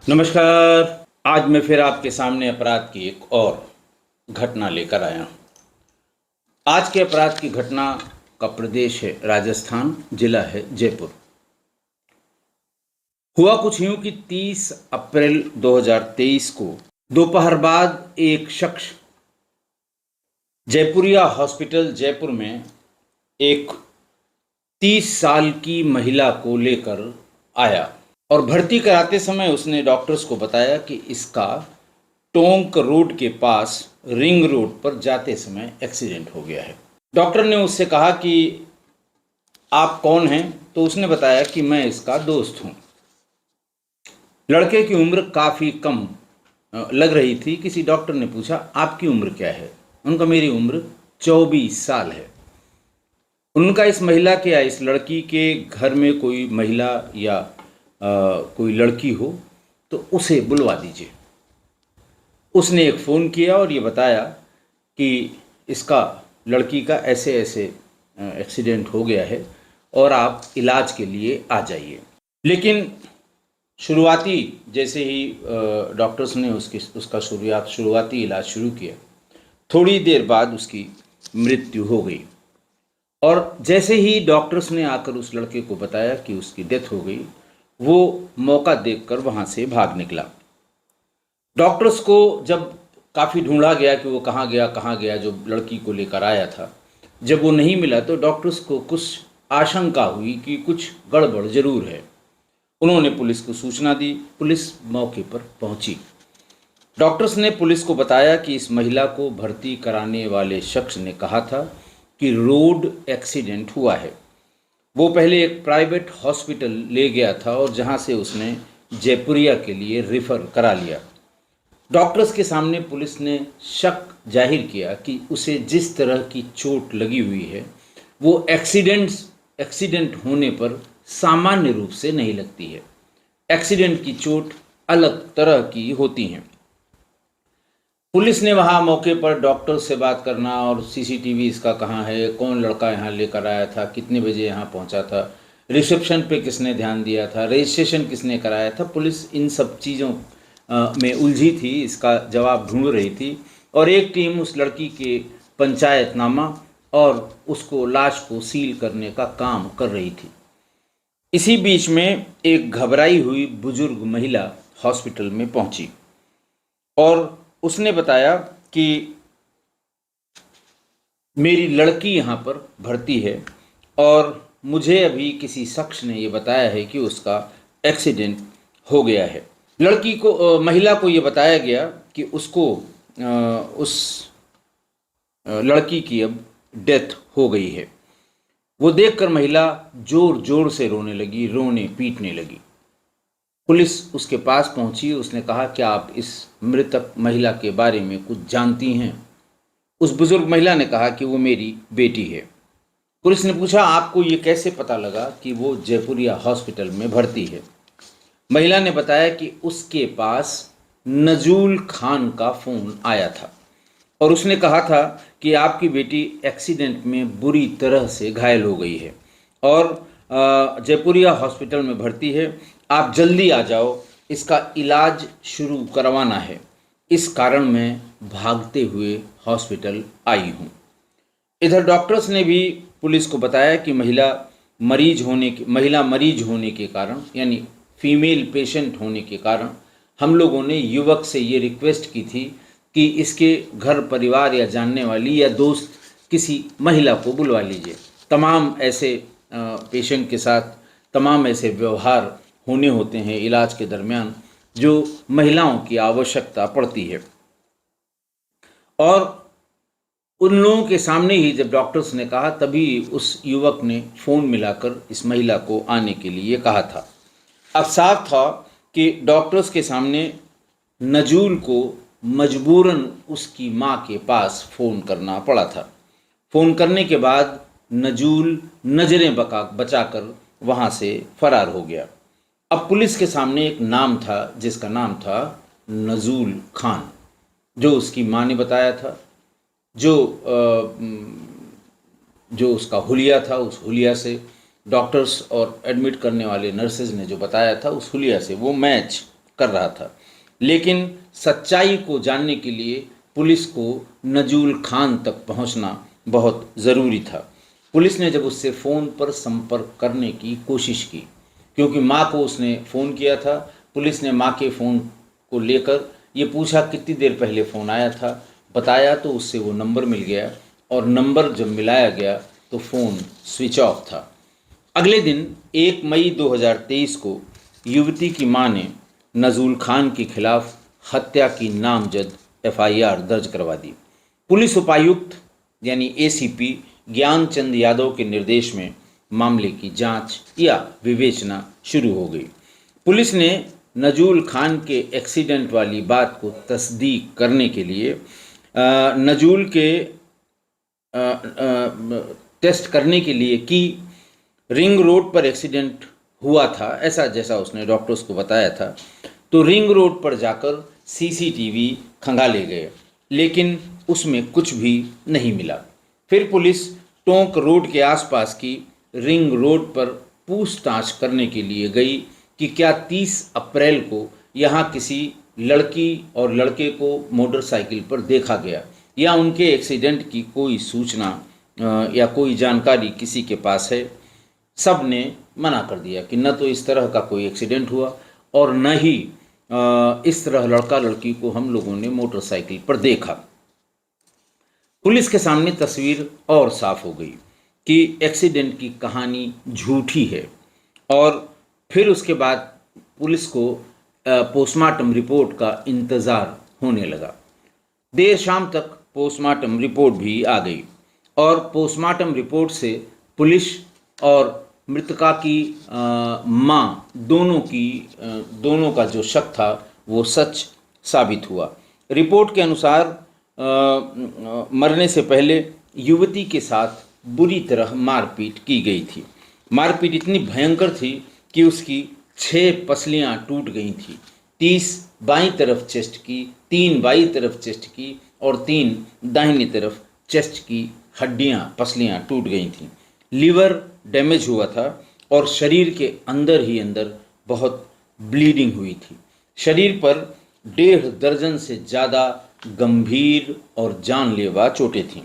नमस्कार। आज मैं फिर आपके सामने अपराध की एक और घटना लेकर आया हूँ। आज के अपराध की घटना का प्रदेश है राजस्थान, जिला है जयपुर। हुआ कुछ यूं कि 30 अप्रैल 2023 को दोपहर बाद एक शख्स जयपुरिया हॉस्पिटल जयपुर में एक 30 साल की महिला को लेकर आया और भर्ती कराते समय उसने डॉक्टर्स को बताया कि इसका टोंक रोड के पास रिंग रोड पर जाते समय एक्सीडेंट हो गया है। डॉक्टर ने उससे कहा कि आप कौन हैं, तो उसने बताया कि मैं इसका दोस्त हूं। लड़के की उम्र काफ़ी कम लग रही थी। किसी डॉक्टर ने पूछा आपकी उम्र क्या है? उनका मेरी उम्र 24 साल है। उनका इस महिला के या इस लड़की के घर में कोई महिला या कोई लड़की हो तो उसे बुलवा दीजिए। उसने एक फ़ोन किया और ये बताया कि इसका लड़की का ऐसे ऐसे एक्सीडेंट हो गया है और आप इलाज के लिए आ जाइए। लेकिन शुरुआती जैसे ही डॉक्टर्स ने उसका शुरुआती इलाज शुरू किया, थोड़ी देर बाद उसकी मृत्यु हो गई। और जैसे ही डॉक्टर्स ने आकर उस लड़के को बताया कि उसकी डेथ हो गई, वो मौका देखकर वहाँ से भाग निकला। डॉक्टर्स को जब काफ़ी ढूंढा गया कि वो कहाँ गया जो लड़की को लेकर आया था। जब वो नहीं मिला तो डॉक्टर्स को कुछ आशंका हुई कि कुछ गड़बड़ ज़रूर है। उन्होंने पुलिस को सूचना दी। पुलिस मौके पर पहुंची। डॉक्टर्स ने पुलिस को बताया कि इस महिला को भर्ती कराने वाले शख्स ने कहा था कि रोड एक्सीडेंट हुआ है। वो पहले एक प्राइवेट हॉस्पिटल ले गया था और जहां से उसने जयपुरिया के लिए रेफर करा लिया। डॉक्टर्स के सामने पुलिस ने शक जाहिर किया कि उसे जिस तरह की चोट लगी हुई है वो एक्सीडेंट होने पर सामान्य रूप से नहीं लगती है। एक्सीडेंट की चोट अलग तरह की होती हैं। पुलिस ने वहाँ मौके पर डॉक्टर से बात करना और सीसीटीवी इसका कहाँ है, कौन लड़का यहाँ लेकर आया था, कितने बजे यहाँ पहुँचा था, रिसेप्शन पे किसने ध्यान दिया था, रजिस्ट्रेशन किसने कराया था, पुलिस इन सब चीज़ों में उलझी थी, इसका जवाब ढूंढ रही थी। और एक टीम उस लड़की के पंचायतनामा और उसको लाश को सील करने का काम कर रही थी। इसी बीच में एक घबराई हुई बुजुर्ग महिला हॉस्पिटल में पहुंची और उसने बताया कि मेरी लड़की यहाँ पर भर्ती है और मुझे अभी किसी शख्स ने ये बताया है कि उसका एक्सीडेंट हो गया है। महिला को ये बताया गया कि उसको उस लड़की की अब डेथ हो गई है। वो देखकर महिला जोर जोर से रोने लगी, रोने पीटने लगी। पुलिस उसके पास पहुंची। उसने कहा क्या आप इस मृतक महिला के बारे में कुछ जानती हैं? उस बुजुर्ग महिला ने कहा कि वो मेरी बेटी है। पुलिस ने पूछा आपको ये कैसे पता लगा कि वो जयपुरिया हॉस्पिटल में भर्ती है? महिला ने बताया कि उसके पास नजूल खान का फ़ोन आया था और उसने कहा था कि आपकी बेटी एक्सीडेंट में बुरी तरह से घायल हो गई है और जयपुरिया हॉस्पिटल में भर्ती है, आप जल्दी आ जाओ, इसका इलाज शुरू करवाना है। इस कारण मैं भागते हुए हॉस्पिटल आई हूँ। इधर डॉक्टर्स ने भी पुलिस को बताया कि महिला मरीज होने के कारण, यानी फीमेल पेशेंट होने के कारण, हम लोगों ने युवक से ये रिक्वेस्ट की थी कि इसके घर परिवार या जानने वाली या दोस्त किसी महिला को बुलवा लीजिए। तमाम ऐसे पेशेंट के साथ तमाम ऐसे व्यवहार होने होते हैं इलाज के दरमियान जो महिलाओं की आवश्यकता पड़ती है। और उन लोगों के सामने ही जब डॉक्टर्स ने कहा तभी उस युवक ने फ़ोन मिलाकर इस महिला को आने के लिए कहा था। अब साफ था कि डॉक्टर्स के सामने नजूल को मजबूरन उसकी माँ के पास फ़ोन करना पड़ा था। फ़ोन करने के बाद नजूल नज़रें बचाकर वहाँ से फरार हो गया। अब पुलिस के सामने एक नाम था जिसका नाम था नजूल खान, जो उसकी माँ ने बताया था, जो उसका हुलिया था, उस हुलिया से डॉक्टर्स और एडमिट करने वाले नर्सेज ने जो बताया था, उस हुलिया से वो मैच कर रहा था। लेकिन सच्चाई को जानने के लिए पुलिस को नजूल खान तक पहुंचना बहुत ज़रूरी था। पुलिस ने जब उससे फ़ोन पर संपर्क करने की कोशिश की, क्योंकि माँ को उसने फ़ोन किया था, पुलिस ने माँ के फ़ोन को लेकर ये पूछा कितनी देर पहले फ़ोन आया था, बताया तो उससे वो नंबर मिल गया और नंबर जब मिलाया गया तो फ़ोन स्विच ऑफ था। अगले दिन 1 मई 2023 को युवती की मां ने नजूल खान के खिलाफ हत्या की नामजद एफआईआर दर्ज करवा दी। पुलिस उपायुक्त यानी एसीपी ज्ञानचंद यादव के निर्देश में मामले की जांच या विवेचना शुरू हो गई। पुलिस ने नजूल खान के एक्सीडेंट वाली बात को तस्दीक करने के लिए नजूल के टेस्ट करने के लिए कि रिंग रोड पर एक्सीडेंट हुआ था, ऐसा जैसा उसने डॉक्टर्स को बताया था। तो रिंग रोड पर जाकर सीसीटीवी खंगाले गए, लेकिन उसमें कुछ भी नहीं मिला। फिर पुलिस टोंक रोड के आसपास की रिंग रोड पर पूछताछ करने के लिए गई कि क्या 30 अप्रैल को यहाँ किसी लड़की और लड़के को मोटरसाइकिल पर देखा गया या उनके एक्सीडेंट की कोई सूचना या कोई जानकारी किसी के पास है। सब ने मना कर दिया कि न तो इस तरह का कोई एक्सीडेंट हुआ और न ही इस तरह लड़का लड़की को हम लोगों ने मोटरसाइकिल पर देखा। पुलिस के सामने तस्वीर और साफ हो गई कि एक्सीडेंट की कहानी झूठी है और फिर उसके बाद पुलिस को पोस्टमार्टम रिपोर्ट का इंतज़ार होने लगा। देर शाम तक पोस्टमार्टम रिपोर्ट भी आ गई और पोस्टमार्टम रिपोर्ट से पुलिस और मृतका की माँ दोनों का जो शक था वो सच साबित हुआ। रिपोर्ट के अनुसार मरने से पहले युवती के साथ बुरी तरह मारपीट की गई थी। मारपीट इतनी भयंकर थी कि उसकी 6 पसलियाँ टूट गई थी। 30 बाईं तरफ चेस्ट की, 3 बाईं तरफ चेस्ट की और 3 दाहिनी तरफ चेस्ट की हड्डियाँ पसलियाँ टूट गई थीं। लीवर डैमेज हुआ था और शरीर के अंदर ही अंदर बहुत ब्लीडिंग हुई थी। शरीर पर 1.5 दर्जन से ज़्यादा गंभीर और जानलेवा चोटें थीं।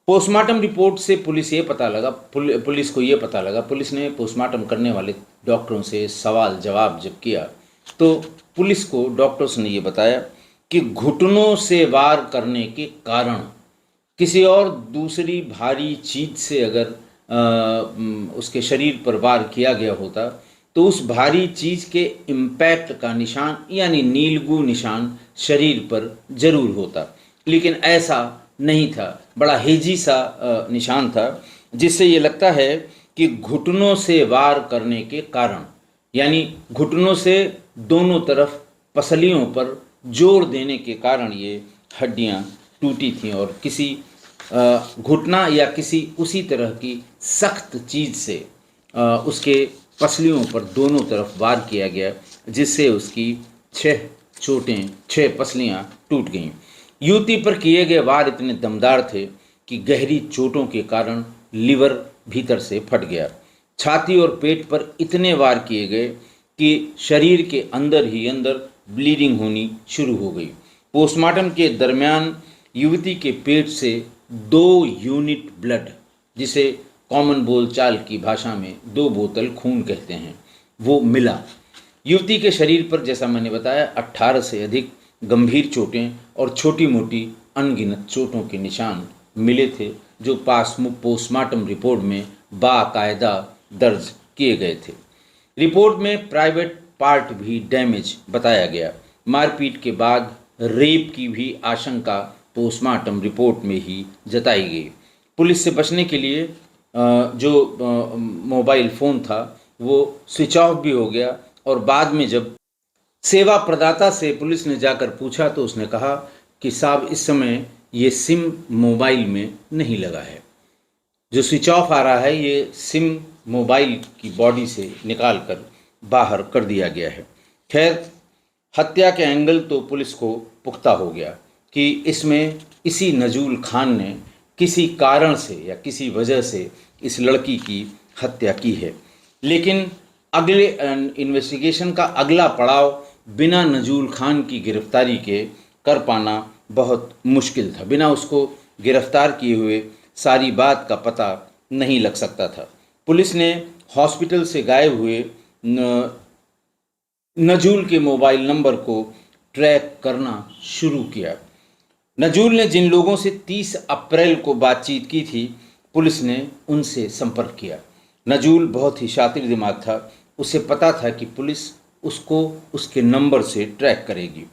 पोस्टमार्टम रिपोर्ट से पुलिस ने पोस्टमार्टम करने वाले डॉक्टरों से सवाल जवाब जब किया तो पुलिस को डॉक्टर्स ने ये बताया कि घुटनों से वार करने के कारण किसी और दूसरी भारी चीज से अगर उसके शरीर पर वार किया गया होता तो उस भारी चीज के इम्पैक्ट का निशान यानी नीलगू निशान शरीर पर जरूर होता, लेकिन ऐसा नहीं था। बड़ा हेजी सा निशान था जिससे ये लगता है कि घुटनों से वार करने के कारण यानी घुटनों से दोनों तरफ पसलियों पर जोर देने के कारण ये हड्डियां टूटी थीं और किसी घुटना या किसी उसी तरह की सख्त चीज़ से उसके पसलियों पर दोनों तरफ वार किया गया जिससे उसकी 6 पसलियां टूट गईं। युवती पर किए गए वार इतने दमदार थे कि गहरी चोटों के कारण लीवर भीतर से फट गया। छाती और पेट पर इतने वार किए गए कि शरीर के अंदर ही अंदर ब्लीडिंग होनी शुरू हो गई। पोस्टमार्टम के दरमियान युवती के पेट से 2 यूनिट ब्लड, जिसे कॉमन बोलचाल की भाषा में 2 बोतल खून कहते हैं, वो मिला। युवती के शरीर पर जैसा मैंने बताया 18 से अधिक गंभीर चोटें और छोटी मोटी अनगिनत चोटों के निशान मिले थे जो पोस्टमार्टम रिपोर्ट में बाकायदा दर्ज किए गए थे। रिपोर्ट में प्राइवेट पार्ट भी डैमेज बताया गया। मारपीट के बाद रेप की भी आशंका पोस्टमार्टम रिपोर्ट में ही जताई गई। पुलिस से बचने के लिए जो मोबाइल फ़ोन था वो स्विच ऑफ भी हो गया और बाद में जब सेवा प्रदाता से पुलिस ने जाकर पूछा तो उसने कहा कि साहब इस समय ये सिम मोबाइल में नहीं लगा है, जो स्विच ऑफ आ रहा है ये सिम मोबाइल की बॉडी से निकाल कर बाहर कर दिया गया है। खैर, हत्या के एंगल तो पुलिस को पुख्ता हो गया कि इसमें इसी नजूल खान ने किसी कारण से या किसी वजह से इस लड़की की हत्या की है। लेकिन अगले इन्वेस्टिगेशन का अगला पड़ाव बिना नजूल खान की गिरफ्तारी के कर पाना बहुत मुश्किल था। बिना उसको गिरफ्तार किए हुए सारी बात का पता नहीं लग सकता था। पुलिस ने हॉस्पिटल से गायब हुए नजूल के मोबाइल नंबर को ट्रैक करना शुरू किया। नजूल ने जिन लोगों से 30 अप्रैल को बातचीत की थी, पुलिस ने उनसे संपर्क किया। नजूल बहुत ही शातिर दिमाग था। उसे पता था कि पुलिस उसको उसके नंबर से ट्रैक करेगी।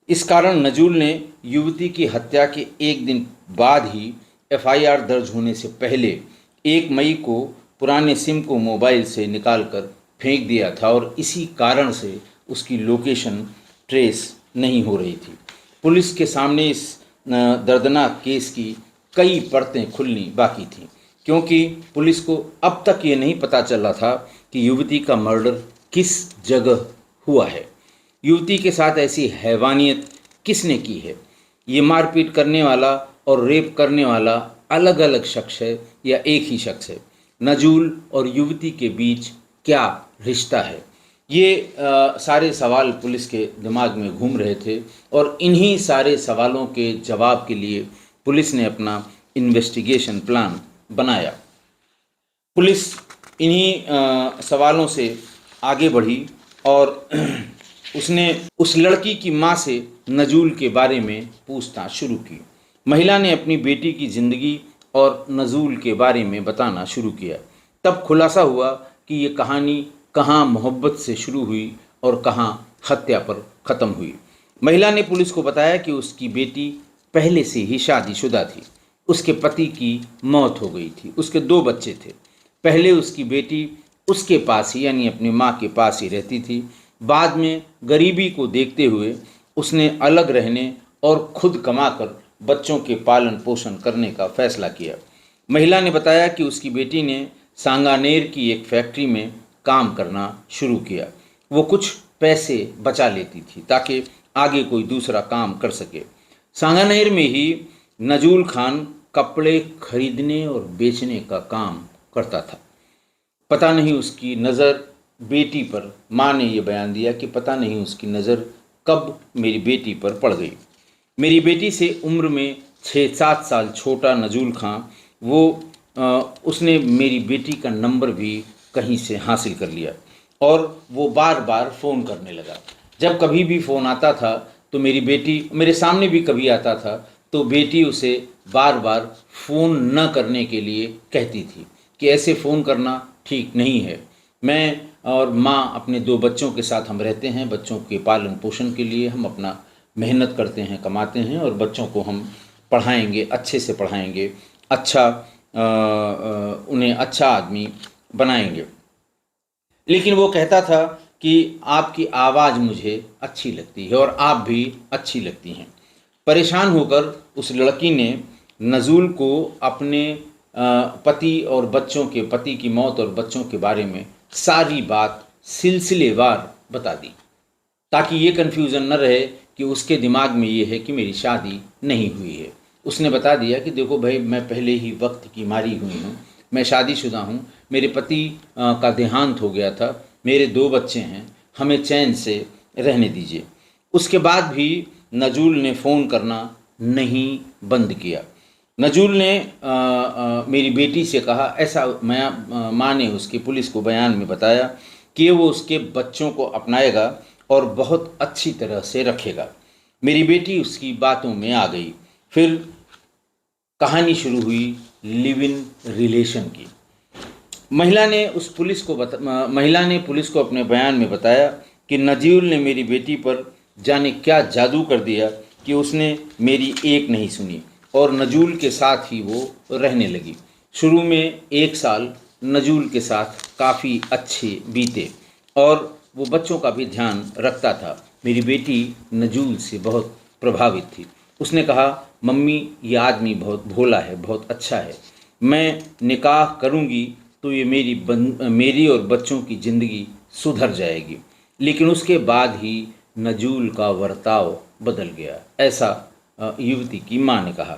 इस कारण नजूल ने युवती की हत्या के एक दिन बाद ही एफआईआर दर्ज होने से पहले 1 मई को पुराने सिम को मोबाइल से निकालकर फेंक दिया था और इसी कारण से उसकी लोकेशन ट्रेस नहीं हो रही थी। पुलिस के सामने इस दर्दनाक केस की कई परतें खुलनी बाकी थीं, क्योंकि पुलिस को अब तक ये नहीं पता चला था कि युवती का मर्डर किस जगह हुआ है। युवती के साथ ऐसी हैवानियत किसने की है? ये मारपीट करने वाला और रेप करने वाला अलग अलग शख्स है या एक ही शख्स है? नजूल और युवती के बीच क्या रिश्ता है? ये सारे सवाल पुलिस के दिमाग में घूम रहे थे और इन्हीं सारे सवालों के जवाब के लिए पुलिस ने अपना इन्वेस्टिगेशन प्लान बनाया। पुलिस इन्हीं सवालों से आगे बढ़ी और उसने उस लड़की की मां से नजूल के बारे में पूछताछ शुरू की। महिला ने अपनी बेटी की ज़िंदगी और नजूल के बारे में बताना शुरू किया। तब खुलासा हुआ कि ये कहानी कहाँ मोहब्बत से शुरू हुई और कहाँ हत्या पर ख़त्म हुई। महिला ने पुलिस को बताया कि उसकी बेटी पहले से ही शादीशुदा थी। उसके पति की मौत हो गई थी। उसके 2 बच्चे थे। पहले उसकी बेटी उसके पास ही यानी अपनी माँ के पास ही रहती थी। बाद में गरीबी को देखते हुए उसने अलग रहने और खुद कमाकर बच्चों के पालन पोषण करने का फैसला किया। महिला ने बताया कि उसकी बेटी ने सांगानेर की एक फैक्ट्री में काम करना शुरू किया। वो कुछ पैसे बचा लेती थी ताकि आगे कोई दूसरा काम कर सके। सांगानेर में ही नजूल खान कपड़े खरीदने और बेचने का काम करता था। पता नहीं उसकी नज़र बेटी पर, माँ ने ये बयान दिया कि पता नहीं उसकी नज़र कब मेरी बेटी पर पड़ गई। मेरी बेटी से उम्र में 6-7 साल छोटा नजूल खां, उसने मेरी बेटी का नंबर भी कहीं से हासिल कर लिया और वो बार बार फ़ोन करने लगा। जब कभी भी फ़ोन आता था तो मेरी बेटी मेरे सामने भी कभी आता था तो बेटी उसे बार बार फ़ोन न करने के लिए कहती थी कि ऐसे फ़ोन करना ठीक नहीं है। मैं और माँ अपने 2 बच्चों के साथ हम रहते हैं। बच्चों के पालन पोषण के लिए हम अपना मेहनत करते हैं, कमाते हैं और बच्चों को हम पढ़ाएंगे, अच्छे से पढ़ाएंगे, उन्हें अच्छा आदमी बनाएंगे। लेकिन वो कहता था कि आपकी आवाज़ मुझे अच्छी लगती है और आप भी अच्छी लगती हैं। परेशान होकर उस लड़की ने नजूल को अपने पति और बच्चों के पति की मौत और बच्चों के बारे में सारी बात सिलसिलेवार बता दी ताकि ये कन्फ्यूज़न न रहे कि उसके दिमाग में ये है कि मेरी शादी नहीं हुई है। उसने बता दिया कि देखो भाई, मैं पहले ही वक्त की मारी हुई हूँ, मैं शादीशुदा हूँ, मेरे पति का देहांत हो गया था, मेरे 2 बच्चे हैं, हमें चैन से रहने दीजिए। उसके बाद भी नजूल ने फ़ोन करना नहीं बंद किया। नजूल ने मेरी बेटी से कहा, ऐसा माँ ने उसके पुलिस को बयान में बताया कि वो उसके बच्चों को अपनाएगा और बहुत अच्छी तरह से रखेगा। मेरी बेटी उसकी बातों में आ गई। फिर कहानी शुरू हुई लिव इन रिलेशन की। महिला ने पुलिस को अपने बयान में बताया कि नजूल ने मेरी बेटी पर जाने क्या जादू कर दिया कि उसने मेरी एक नहीं सुनी और नजूल के साथ ही वो रहने लगी। शुरू में 1 साल नजूल के साथ काफ़ी अच्छे बीते और वो बच्चों का भी ध्यान रखता था। मेरी बेटी नजूल से बहुत प्रभावित थी। उसने कहा, मम्मी ये आदमी बहुत भोला है, बहुत अच्छा है, मैं निकाह करूँगी तो ये मेरी और बच्चों की ज़िंदगी सुधर जाएगी। लेकिन उसके बाद ही नजूल का बर्ताव बदल गया, ऐसा युवती की माँ ने कहा।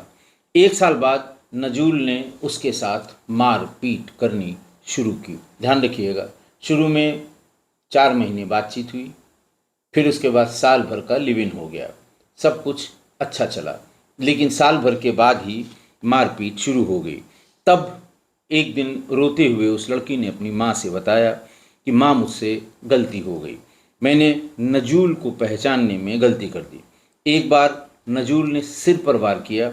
1 साल बाद नजूल ने उसके साथ मार पीट करनी शुरू की। ध्यान रखिएगा, शुरू में 4 महीने बातचीत हुई, फिर उसके बाद साल भर का लिव इन हो गया। सब कुछ अच्छा चला, लेकिन साल भर के बाद ही मारपीट शुरू हो गई। तब एक दिन रोते हुए उस लड़की ने अपनी माँ से बताया कि माँ, मुझसे गलती हो गई, मैंने नजूल को पहचानने में गलती कर दी। एक बार नजूल ने सिर पर वार किया,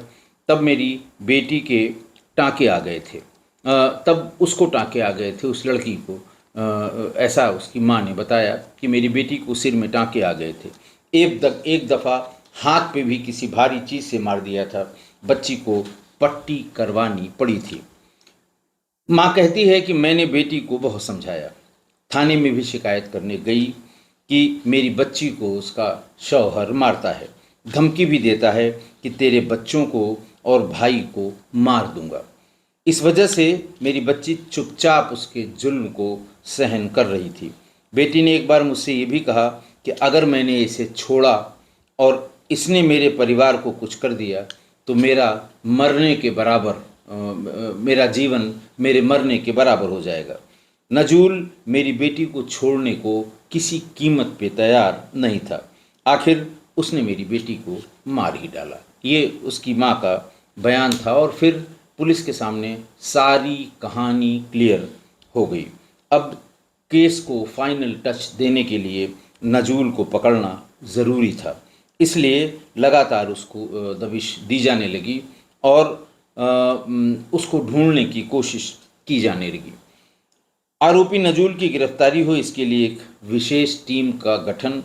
तब मेरी बेटी के टाँके आ गए थे। तब उसको टाँके आ गए थे, उस लड़की को। ऐसा उसकी माँ ने बताया कि मेरी बेटी को सिर में टाँके आ गए थे। एक दफ़ा हाथ पे भी किसी भारी चीज़ से मार दिया था। बच्ची को पट्टी करवानी पड़ी थी। माँ कहती है कि मैंने बेटी को बहुत समझाया, थाने में भी शिकायत करने गई कि मेरी बच्ची को उसका शौहर मारता है, धमकी भी देता है कि तेरे बच्चों को और भाई को मार दूंगा। इस वजह से मेरी बच्ची चुपचाप उसके जुल्म को सहन कर रही थी। बेटी ने एक बार मुझसे ये भी कहा कि अगर मैंने इसे छोड़ा और इसने मेरे परिवार को कुछ कर दिया तो मेरा मरने के बराबर मेरा जीवन मेरे मरने के बराबर हो जाएगा। नजूल मेरी बेटी को छोड़ने को किसी कीमत पे तैयार नहीं था। आखिर उसने मेरी बेटी को मार ही डाला। ये उसकी माँ का बयान था और फिर पुलिस के सामने सारी कहानी क्लियर हो गई। अब केस को फाइनल टच देने के लिए नजूल को पकड़ना ज़रूरी था, इसलिए लगातार उसको दबिश दी जाने लगी और उसको ढूंढने की कोशिश की जाने लगी। आरोपी नजूल की गिरफ्तारी हो, इसके लिए एक विशेष टीम का गठन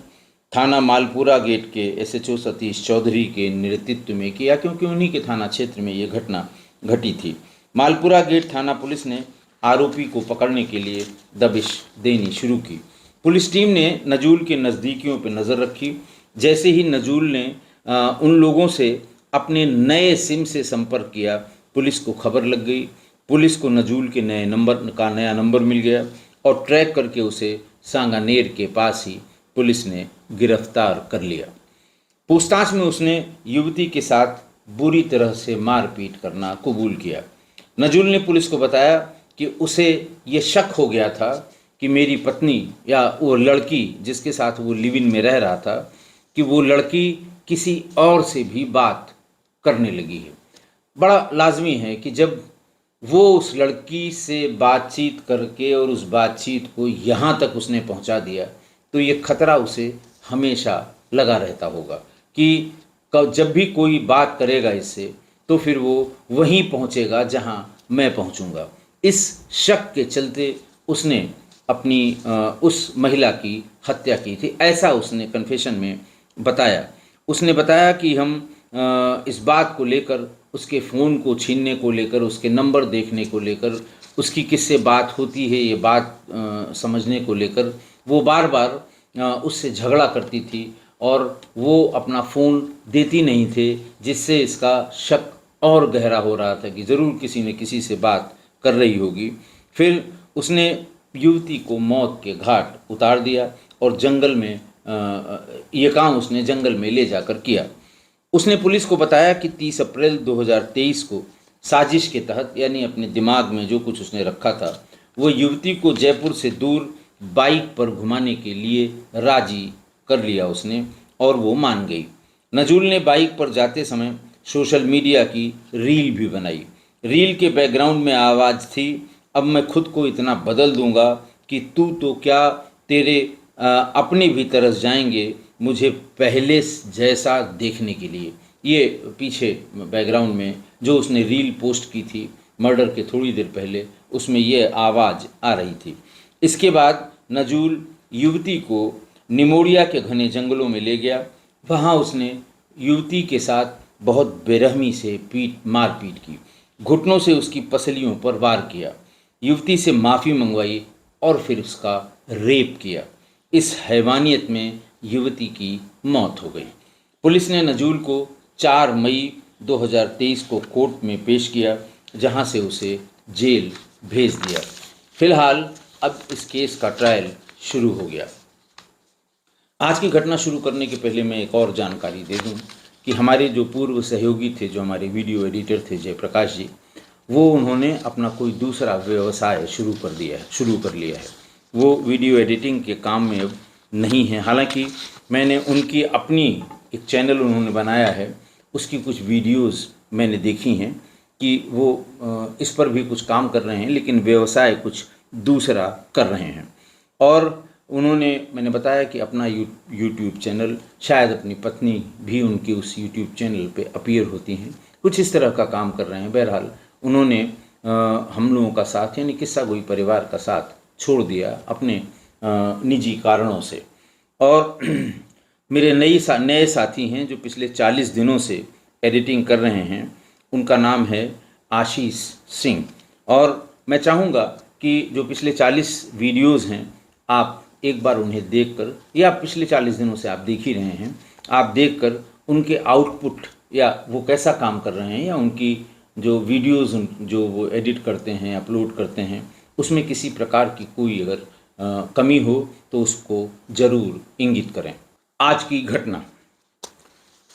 थाना मालपुरा गेट के SHO सतीश चौधरी के नेतृत्व में किया, क्योंकि उन्हीं के थाना क्षेत्र में ये घटना घटी थी। मालपुरा गेट थाना पुलिस ने आरोपी को पकड़ने के लिए दबिश देनी शुरू की। पुलिस टीम ने नजूल के नज़दीकियों पर नज़र रखी। जैसे ही नजूल ने उन लोगों से अपने नए सिम से संपर्क किया, पुलिस को खबर लग गई। पुलिस को नजूल के नया नंबर मिल गया और ट्रैक करके उसे सांगानेर के पास ही पुलिस ने गिरफ्तार कर लिया। पूछताछ में उसने युवती के साथ बुरी तरह से मारपीट करना कबूल किया। नजूल ने पुलिस को बताया कि उसे ये शक हो गया था कि मेरी पत्नी या वो लड़की जिसके साथ वो लिव इन में रह रहा था, कि वो लड़की किसी और से भी बात करने लगी है। बड़ा लाजमी है कि जब वो उस लड़की से बातचीत करके और उस बातचीत को यहाँ तक उसने पहुँचा दिया, तो ये खतरा उसे हमेशा लगा रहता होगा कि जब भी कोई बात करेगा इससे, तो फिर वो वहीं पहुँचेगा जहाँ मैं पहुँचूँगा। इस शक के चलते उसने अपनी उस महिला की हत्या की थी, ऐसा उसने कन्फेशन में बताया। उसने बताया कि हम इस बात को लेकर, उसके फ़ोन को छीनने को लेकर, उसके नंबर देखने को लेकर, उसकी किससे बात होती है ये बात समझने को लेकर वो बार बार उससे झगड़ा करती थी और वो अपना फ़ोन देती नहीं थे, जिससे इसका शक और गहरा हो रहा था कि ज़रूर किसी न किसी से बात कर रही होगी। फिर उसने युवती को मौत के घाट उतार दिया और जंगल में ये काम उसने जंगल में ले जाकर किया। उसने पुलिस को बताया कि 30 अप्रैल 2023 को साजिश के तहत, यानी अपने दिमाग में जो कुछ उसने रखा था, वो युवती को जयपुर से दूर बाइक पर घुमाने के लिए राजी कर लिया उसने और वो मान गई। नजूल ने बाइक पर जाते समय सोशल मीडिया की रील भी बनाई। रील के बैकग्राउंड में आवाज़ थी, अब मैं खुद को इतना बदल दूंगा कि तू तो क्या, तेरे अपने भी तरस जाएंगे मुझे पहले जैसा देखने के लिए। ये पीछे बैकग्राउंड में जो उसने रील पोस्ट की थी मर्डर के थोड़ी देर पहले, उसमें ये आवाज़ आ रही थी। इसके बाद नजूल युवती को निमोरिया के घने जंगलों में ले गया। वहाँ उसने युवती के साथ बहुत बेरहमी से मारपीट की, घुटनों से उसकी पसलियों पर वार किया, युवती से माफ़ी मंगवाई और फिर उसका रेप किया। इस हैवानियत में युवती की मौत हो गई। पुलिस ने नजूल को 4 मई 2023 को कोर्ट में पेश किया, जहां से उसे जेल भेज दिया। फिलहाल अब इस केस का ट्रायल शुरू हो गया। आज की घटना शुरू करने के पहले मैं एक और जानकारी दे दूं कि हमारे जो पूर्व सहयोगी थे, जो हमारे वीडियो एडिटर थे जयप्रकाश जी, वो उन्होंने अपना कोई दूसरा व्यवसाय शुरू कर लिया है। वो वीडियो एडिटिंग के काम में अब नहीं है। हालांकि मैंने उनकी अपनी एक चैनल उन्होंने बनाया है, उसकी कुछ वीडियोस मैंने देखी हैं कि वो इस पर भी कुछ काम कर रहे हैं, लेकिन व्यवसाय कुछ दूसरा कर रहे हैं। और मैंने बताया कि अपना यूट्यूब चैनल, शायद अपनी पत्नी भी उनकी उस यूट्यूब चैनल पे अपीयर होती हैं, कुछ इस तरह का काम कर रहे हैं। बहरहाल उन्होंने हम लोगों का साथ, यानी किस्सा गोई परिवार का साथ छोड़ दिया अपने निजी कारणों से। और मेरे नए साथी हैं जो पिछले 40 दिनों से एडिटिंग कर रहे हैं, उनका नाम है आशीष सिंह। और मैं चाहूँगा कि जो पिछले 40 वीडियोज़ हैं, आप एक बार उन्हें देखकर, या पिछले 40 दिनों से आप देख ही रहे हैं, आप देखकर उनके आउटपुट या वो कैसा काम कर रहे हैं, या उनकी जो वीडियोज़ जो वो एडिट करते हैं, अपलोड करते हैं, उसमें किसी प्रकार की कोई अगर कमी हो तो उसको ज़रूर इंगित करें। आज की घटना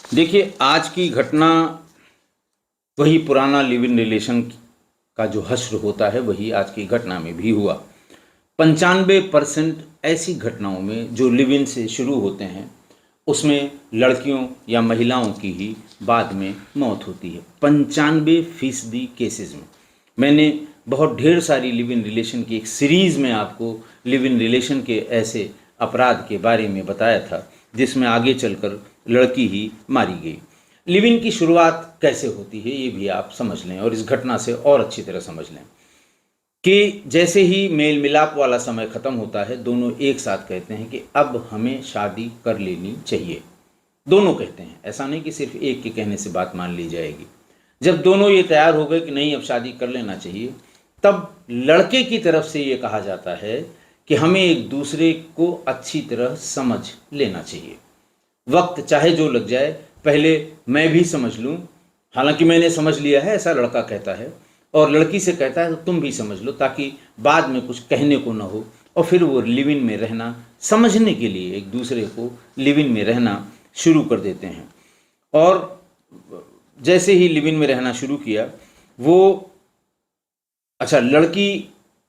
देखिए, आज की घटना वही पुराना लिव इन रिलेशन का जो हश्र होता है, वही आज की घटना में भी हुआ। 95% ऐसी घटनाओं में जो लिव इन से शुरू होते हैं, उसमें लड़कियों या महिलाओं की ही बाद में मौत होती है। 95% केसेस में। मैंने बहुत ढेर सारी लिव इन रिलेशन की एक सीरीज़ में आपको लिव इन रिलेशन के ऐसे अपराध के बारे में बताया था, जिसमें आगे चलकर लड़की ही मारी गई। लिव इन की शुरुआत कैसे होती है, ये भी आप समझ लें, और इस घटना से और अच्छी तरह समझ लें कि जैसे ही मेल मिलाप वाला समय ख़त्म होता है, दोनों एक साथ कहते हैं कि अब हमें शादी कर लेनी चाहिए। दोनों कहते हैं, ऐसा नहीं कि सिर्फ एक के कहने से बात मान ली जाएगी। जब दोनों ये तैयार हो गए कि नहीं अब शादी कर लेना चाहिए, तब लड़के की तरफ से ये कहा जाता है कि हमें एक दूसरे को अच्छी तरह समझ लेना चाहिए। वक्त चाहे जो लग जाए, पहले मैं भी समझ लूँ, हालांकि मैंने समझ लिया है, ऐसा लड़का कहता है, और लड़की से कहता है तो तुम भी समझ लो, ताकि बाद में कुछ कहने को ना हो। और फिर वो लिव इन में रहना, समझने के लिए एक दूसरे को लिव इन में रहना शुरू कर देते हैं। और जैसे ही लिव इन में रहना शुरू किया, वो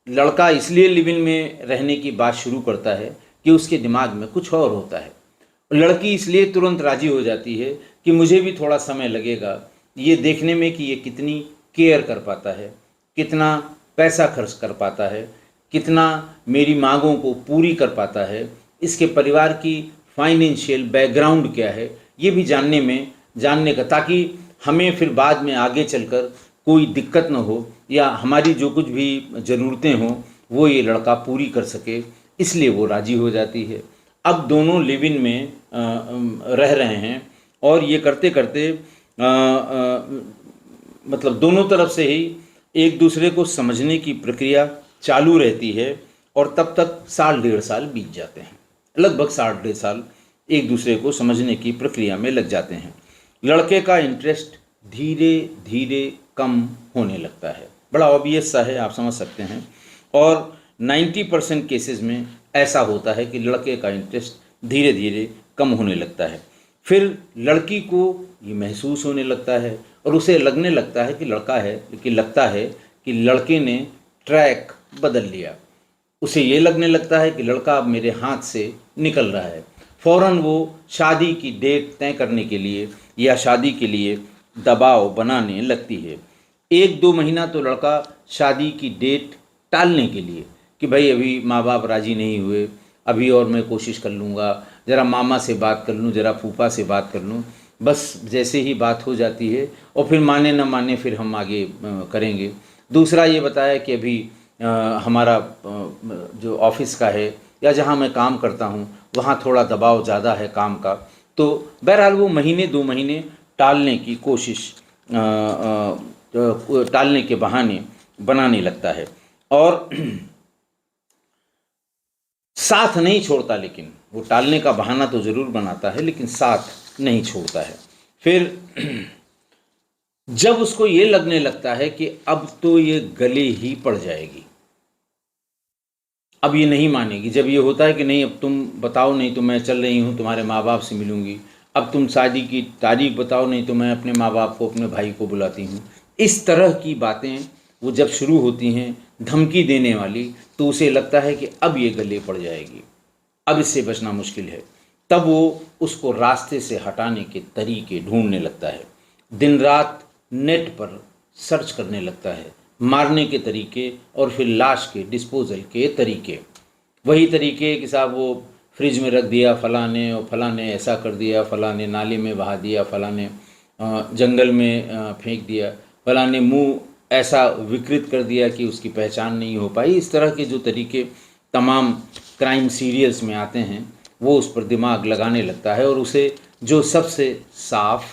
लड़का इसलिए लिव इन में रहने की बात शुरू करता है कि उसके दिमाग में कुछ और होता है। लड़की इसलिए तुरंत राजी हो जाती है कि मुझे भी थोड़ा समय लगेगा ये देखने में कि ये कितनी केयर कर पाता है, कितना पैसा खर्च कर पाता है, कितना मेरी मांगों को पूरी कर पाता है, इसके परिवार की फाइनेंशियल बैकग्राउंड क्या है, ये भी जानने का, ताकि हमें फिर बाद में आगे चलकर कोई दिक्कत न हो, या हमारी जो कुछ भी ज़रूरतें हों वो ये लड़का पूरी कर सके। इसलिए वो राजी हो जाती है। अब दोनों लिव इन में रह रहे हैं, और ये करते करते मतलब दोनों तरफ से ही एक दूसरे को समझने की प्रक्रिया चालू रहती है, और तब तक 1.5 साल बीत जाते हैं। लगभग 1.5 साल एक दूसरे को समझने की प्रक्रिया में लग जाते हैं। लड़के का इंटरेस्ट धीरे धीरे कम होने लगता है। बड़ा ऑब्वियस सा है, आप समझ सकते हैं। और 90% केसेस में ऐसा होता है कि लड़के का इंटरेस्ट धीरे धीरे कम होने लगता है। फिर लड़की को ये महसूस होने लगता है, और उसे लगने लगता है कि लगता है कि लड़के ने ट्रैक बदल लिया। उसे ये लगने लगता है कि लड़का अब मेरे हाथ से निकल रहा है। फ़ौरन वो शादी की डेट तय करने के लिए या शादी के लिए दबाव बनाने लगती है। 1-2 महीना तो लड़का शादी की डेट टालने के लिए कि भाई अभी माँ बाप राजी नहीं हुए, अभी और मैं कोशिश कर लूँगा, ज़रा मामा से बात कर लूँ, ज़रा फूफा से बात कर लूँ, बस जैसे ही बात हो जाती है और फिर माने न माने फिर हम आगे करेंगे। दूसरा ये बताया कि अभी हमारा जो ऑफिस का है या जहाँ मैं काम करता हूँ वहाँ थोड़ा दबाव ज़्यादा है काम का। तो बहरहाल वो 1-2 महीने टालने की कोशिश टालने के बहाने बनाने लगता है, और साथ नहीं छोड़ता। लेकिन वो टालने का बहाना तो ज़रूर बनाता है, लेकिन साथ नहीं छोड़ता है। फिर जब उसको ये लगने लगता है कि अब तो ये गले ही पड़ जाएगी, अब ये नहीं मानेगी, जब ये होता है कि नहीं अब तुम बताओ, नहीं तो मैं चल रही हूँ तुम्हारे माँ बाप से मिलूँगी, अब तुम शादी की तारीख बताओ, नहीं तो मैं अपने माँ बाप को, अपने भाई को बुलाती हूँ, इस तरह की बातें वो जब शुरू होती हैं, धमकी देने वाली, तो उसे लगता है कि अब ये गले पड़ जाएगी, अब इससे बचना मुश्किल है। तब वो उसको रास्ते से हटाने के तरीके ढूंढने लगता है, दिन रात नेट पर सर्च करने लगता है, मारने के तरीके और फिर लाश के डिस्पोजल के तरीके। वही तरीके कि साहब वो फ्रिज में रख दिया फलाने, और फलाने ऐसा कर दिया, फलाने नाले में बहा दिया, फलाने जंगल में फेंक दिया, फलाने मुंह ऐसा विकृत कर दिया कि उसकी पहचान नहीं हो पाई। इस तरह के जो तरीके तमाम क्राइम सीरियल्स में आते हैं, वो उस पर दिमाग लगाने लगता है और उसे जो सबसे साफ,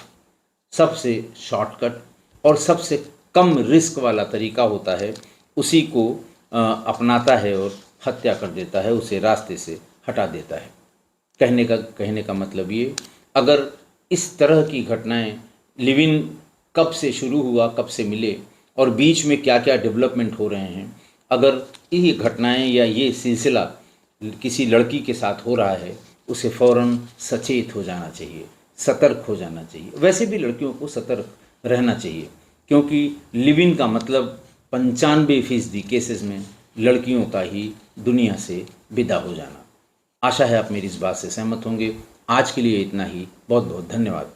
सबसे शॉर्टकट और सबसे कम रिस्क वाला तरीका होता है, उसी को अपनाता है और हत्या कर देता है, उसे रास्ते से हटा देता है। कहने का मतलब ये, अगर इस तरह की घटनाएं लिव इन कब से शुरू हुआ, कब से मिले और बीच में क्या क्या डेवलपमेंट हो रहे हैं, अगर ये घटनाएं या ये सिलसिला किसी लड़की के साथ हो रहा है, उसे फ़ौरन सचेत हो जाना चाहिए, सतर्क हो जाना चाहिए। वैसे भी लड़कियों को सतर्क रहना चाहिए, क्योंकि लिव इन का मतलब 95% केसेस में लड़कियों का ही दुनिया से विदा हो जाना। आशा है आप मेरी इस बात से सहमत होंगे। आज के लिए इतना ही। बहुत बहुत धन्यवाद।